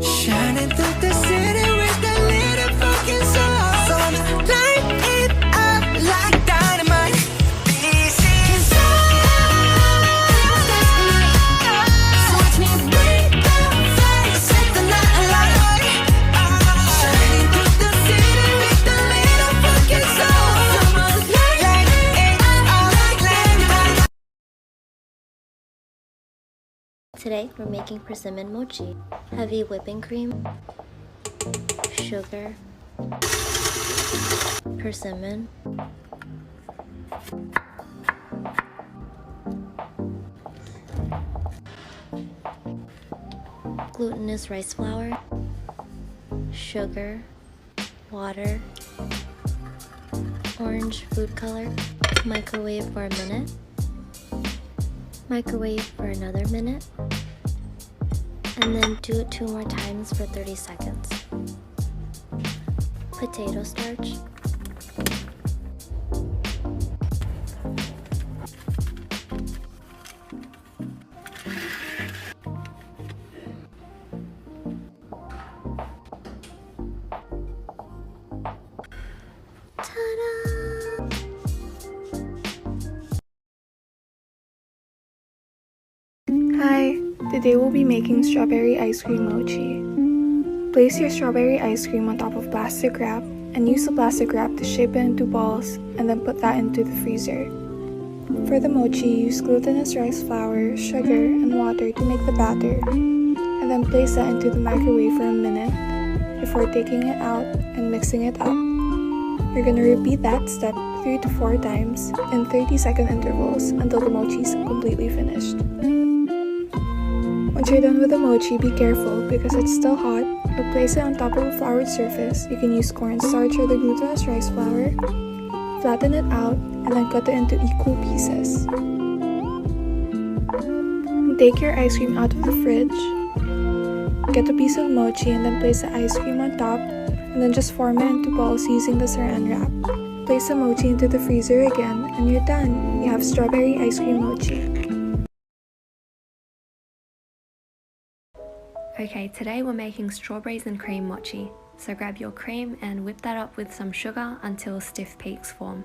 Shining through the city with that little fucking soul. So I'ma light it up like dynamite. This is so watch me bring the fire, set the night alight. Shining through the city with that little fucking soul. So I'ma light it up like dynamite. Today we're making persimmon mochi. Heavy whipping cream, sugar, persimmon, glutinous rice flour, sugar, water, orange food color, microwave for a minute, microwave for another minute, and then do it 2 more times for 30 seconds. Potato starch, ta-da! Hi, today we'll be making strawberry ice cream mochi. Place your strawberry ice cream on top of plastic wrap and use the plastic wrap to shape it into balls and then put that into the freezer. For the mochi, use glutinous rice flour, sugar, and water to make the batter, and then place that into the microwave for a minute before taking it out and mixing it up. You're gonna repeat that step 3 to 4 times in 30-second intervals until the mochi is completely finished. Once you're done with the mochi, be careful because it's still hot, but place it on top of a floured surface. You can use cornstarch or the glutinous rice flour. Flatten it out and then cut it into equal pieces. And take your ice cream out of the fridge. Get a piece of mochi and then place the ice cream on top and then just form it into balls using the saran wrap. Place the mochi into the freezer again and you're done. You have strawberry ice cream mochi. Okay, today we're making strawberries and cream mochi. So grab your cream and whip that up with some sugar until stiff peaks form.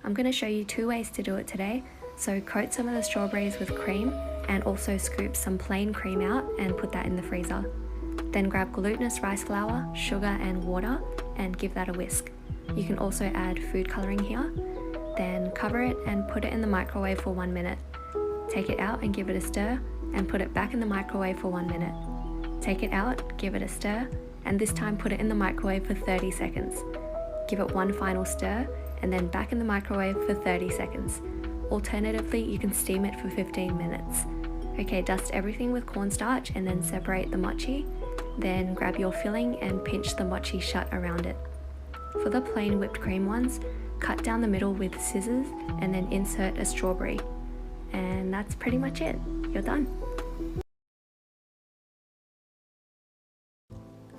I'm going to show you 2 ways to do it today. So coat some of the strawberries with cream and also scoop some plain cream out and put that in the freezer. Then grab glutinous rice flour, sugar and water and give that a whisk. You can also add food coloring here. Then cover it and put it in the microwave for 1 minute. Take it out and give it a stir and put it back in the microwave for 1 minute. Take it out, give it a stir, and this time put it in the microwave for 30 seconds. Give it one final stir, and then back in the microwave for 30 seconds. Alternatively, you can steam it for 15 minutes. Okay, dust everything with cornstarch and then separate the mochi. Then grab your filling and pinch the mochi shut around it. For the plain whipped cream ones, cut down the middle with scissors and then insert a strawberry. And that's pretty much it. You're done.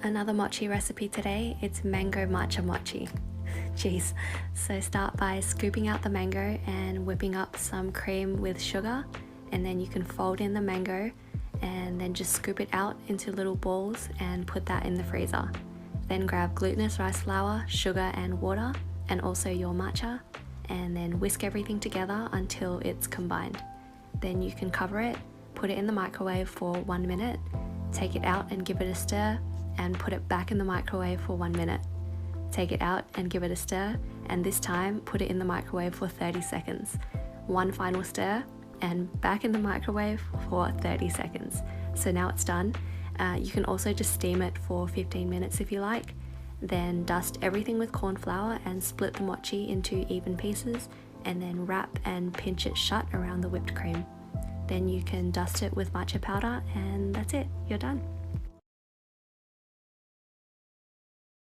Another mochi recipe today, it's mango matcha mochi. Jeez. So start by scooping out the mango and whipping up some cream with sugar, and then you can fold in the mango and then just scoop it out into little balls and put that in the freezer. Then grab glutinous rice flour, sugar and water, and also your matcha, and then whisk everything together until it's combined. Then you can cover it, put it in the microwave for 1 minute, take it out and give it a stir, and put it back in the microwave for 1 minute. Take it out and give it a stir, and this time put it in the microwave for 30 seconds. One final stir, and back in the microwave for 30 seconds. So now it's done. You can also just steam it for 15 minutes if you like. Then dust everything with corn flour and split the mochi into even pieces, and then wrap and pinch it shut around the whipped cream. Then you can dust it with matcha powder, and that's it, you're done.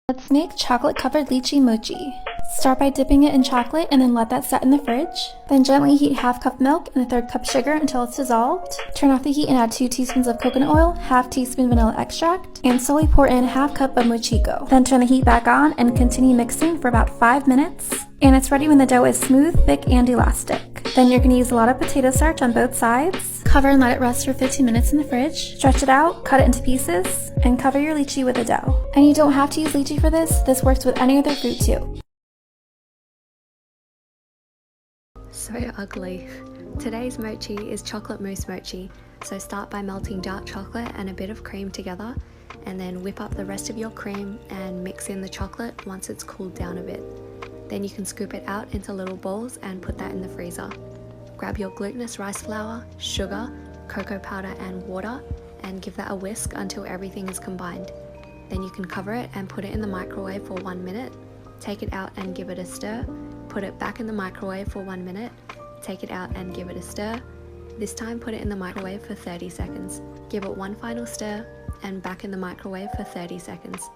Let's make chocolate-covered lychee mochi. Start by dipping it in chocolate and then let that set in the fridge. Then gently heat ½ cup milk and a 1/3 cup sugar until it's dissolved. Turn off the heat and add 2 teaspoons of coconut oil, ½ teaspoon vanilla extract, and slowly pour in ½ cup of mochiko. Then turn the heat back on and continue mixing for about 5 minutes. And it's ready when the dough is smooth, thick, and elastic. Then you're gonna use a lot of potato starch on both sides. Cover and let it rest for 15 minutes in the fridge. Stretch it out, cut it into pieces, and cover your lychee with the dough. And you don't have to use lychee for this. This works with any other fruit too. So ugly. Today's mochi is chocolate mousse mochi. So start by melting dark chocolate and a bit of cream together, and then whip up the rest of your cream and mix in the chocolate once it's cooled down a bit. Then you can scoop it out into little balls and put that in the freezer. Grab your glutinous rice flour, sugar, cocoa powder and water, and give that a whisk until everything is combined. Then you can cover it and put it in the microwave for 1 minute. Take it out and give it a stir. Put it back in the microwave for 1 minute. Take it out and give it a stir. This time put it in the microwave for 30 seconds. Give it one final stir and back in the microwave for 30 seconds.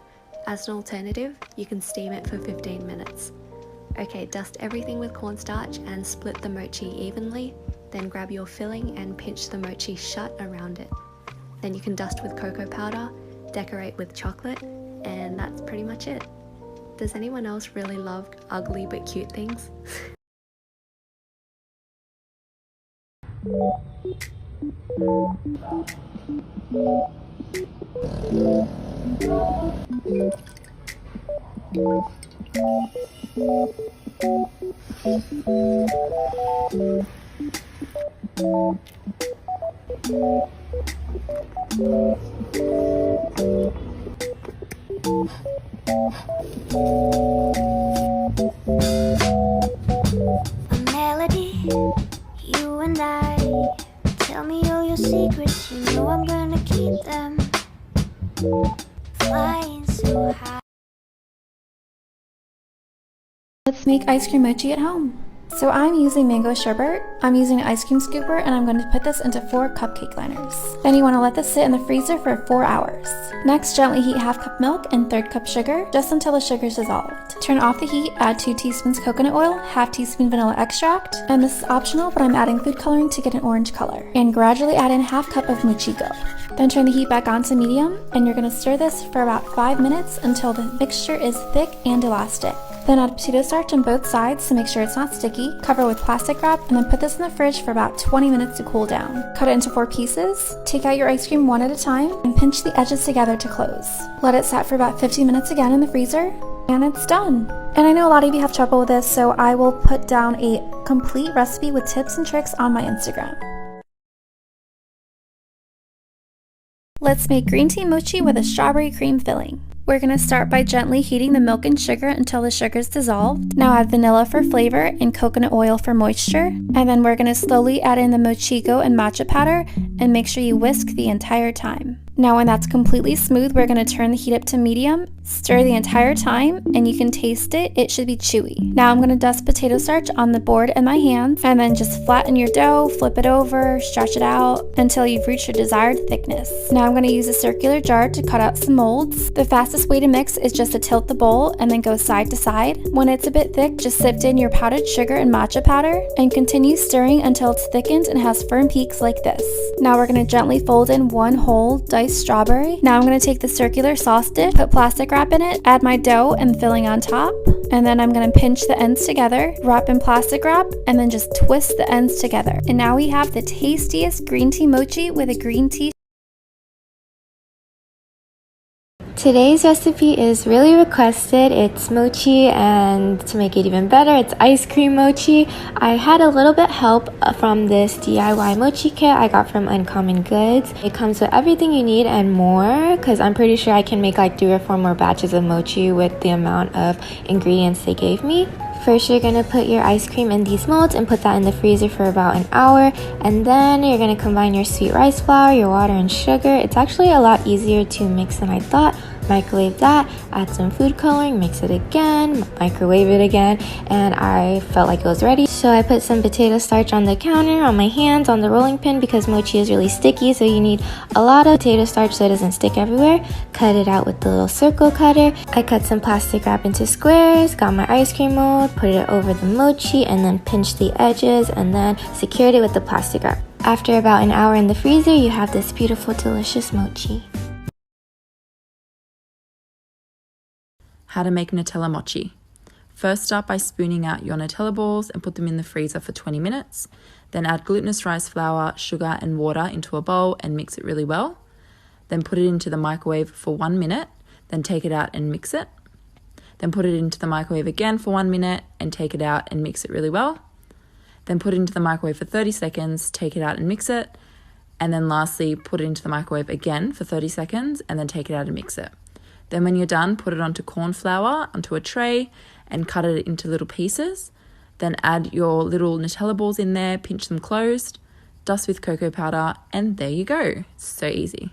As an alternative, you can steam it for 15 minutes. Okay, dust everything with cornstarch and split the mochi evenly. Then grab your filling and pinch the mochi shut around it. Then you can dust with cocoa powder, decorate with chocolate, and that's pretty much it. Does anyone else really love ugly but cute things? A melody, you and I. Tell me all your secrets, you know I'm gonna keep them. Flying so high. Let's make ice cream mochi at home. So I'm using mango sherbet, I'm using an ice cream scooper, and I'm going to put this into 4 cupcake liners. Then you want to let this sit in the freezer for 4 hours. Next, gently heat 1/2 cup milk and 1/3 cup sugar, just until the sugar is dissolved. Turn off the heat, add 2 teaspoons coconut oil, 1/2 teaspoon vanilla extract, and this is optional, but I'm adding food coloring to get an orange color. And gradually add in 1/2 cup of mochi dough. Then turn the heat back on to medium, and you're going to stir this for about 5 minutes until the mixture is thick and elastic. Then add potato starch on both sides to make sure it's not sticky. Cover with plastic wrap and then put this in the fridge for about 20 minutes to cool down. Cut it into 4 pieces. Take out your ice cream one at a time and pinch the edges together to close. Let it set for about 15 minutes again in the freezer, and it's done. And I know a lot of you have trouble with this, so I will put down a complete recipe with tips and tricks on my Instagram. Let's make green tea mochi with a strawberry cream filling. We're going to start by gently heating the milk and sugar until the sugar is dissolved. Now add vanilla for flavor and coconut oil for moisture. And then we're going to slowly add in the mochigo and matcha powder and make sure you whisk the entire time. Now when that's completely smooth, we're going to turn the heat up to medium, stir the entire time, and you can taste it. It should be chewy. Now I'm going to dust potato starch on the board in my hands, and then just flatten your dough, flip it over, stretch it out until you've reached your desired thickness. Now I'm going to use a circular jar to cut out some molds. The fastest way to mix is just to tilt the bowl and then go side to side. When it's a bit thick, just sift in your powdered sugar and matcha powder and continue stirring until it's thickened and has firm peaks like this. Now we're going to gently fold in 1 whole diced strawberry. Now I'm going to take the circular sauce dish, put plastic wrap in it, add my dough and filling on top, and then I'm going to pinch the ends together, wrap in plastic wrap, and then just twist the ends together. And now we have the tastiest green tea mochi with a green tea. Today's recipe is really requested. It's mochi, and to make it even better, it's ice cream mochi. I had a little bit help from this DIY mochi kit I got from Uncommon Goods. It comes with everything you need and more, because I'm pretty sure I can make like 3 or 4 more batches of mochi with the amount of ingredients they gave me. First, you're going to put your ice cream in these molds and put that in the freezer for about an hour. And then you're going to combine your sweet rice flour, your water, and sugar. It's actually a lot easier to mix than I thought. Microwave that, add some food coloring, mix it again, microwave it again, and I felt like it was ready. So I put some potato starch on the counter, on my hands, on the rolling pin, because mochi is really sticky, so you need a lot of potato starch so it doesn't stick everywhere. Cut it out with the little circle cutter. I cut some plastic wrap into squares, got my ice cream mold, put it over the mochi, and then pinched the edges, and then secured it with the plastic wrap. After about an hour in the freezer, you have this beautiful, delicious mochi. How to make Nutella mochi. First, start by spooning out your Nutella balls and put them in the freezer for 20 minutes. Then add glutinous rice flour, sugar and water into a bowl and mix it really well. Then put it into the microwave for 1 minute, then take it out and mix it. Then put it into the microwave again for 1 minute and take it out and mix it really well. Then put it into the microwave for 30 seconds, take it out and mix it. And then lastly, put it into the microwave again for 30 seconds and then take it out and mix it. Then when you're done, put it onto corn flour, onto a tray and cut it into little pieces. Then add your little Nutella balls in there, pinch them closed, dust with cocoa powder, and there you go. So easy.